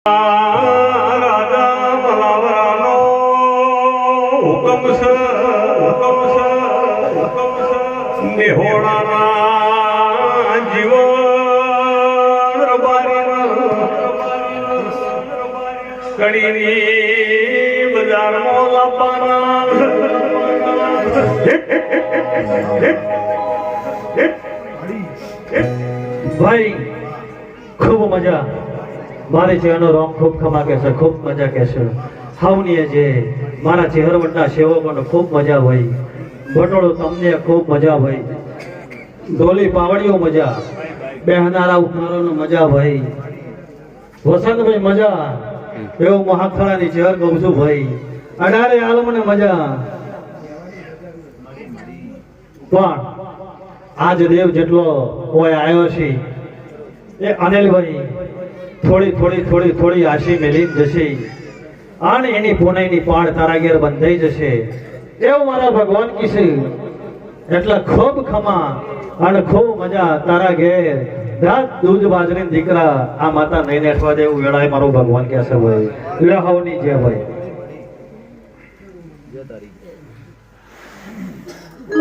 રાજા મલાવરાનો હુકમ છે મેહોણાના જીવન રબારીના કડીની બજારમાં લાવવાના ભાઈ ખૂબ મજા મારે છે એનો રોમ ખૂબ ખમા કે છે ખૂબ મજા કે છે હાવનીએ જે મારા ચહેરવટના સેવકોને ખૂબ મજા હોય ભટોળો તમને ખૂબ મજા હોય ઢોલી પાવડીઓ મજા બેહનારા ઉફારોનો મજા ભાઈ વસંતભાઈ મજા એવું મહાખળાની ચહેર કહું છું ભાઈ અઢારે આલમને મજા પણ આજ દેવ જેટલો કોઈ આવ્યો છે એ અનિલભાઈ થોડી આશી મેલી જશે અને એની પુણ્યની પાળ તારા ઘેર બંધાઈ જશે એવું મારા ભગવાન કીશે એટલે ખૂબ ખમા અને ખૂબ મજા તારા ઘેર રાત દૂધ બાજરી દીકરા આ માતા નહીં નેઠવા દેવું વેળાએ મારું ભગવાન કહેશે ભાઈ લહાવની જે ભાઈ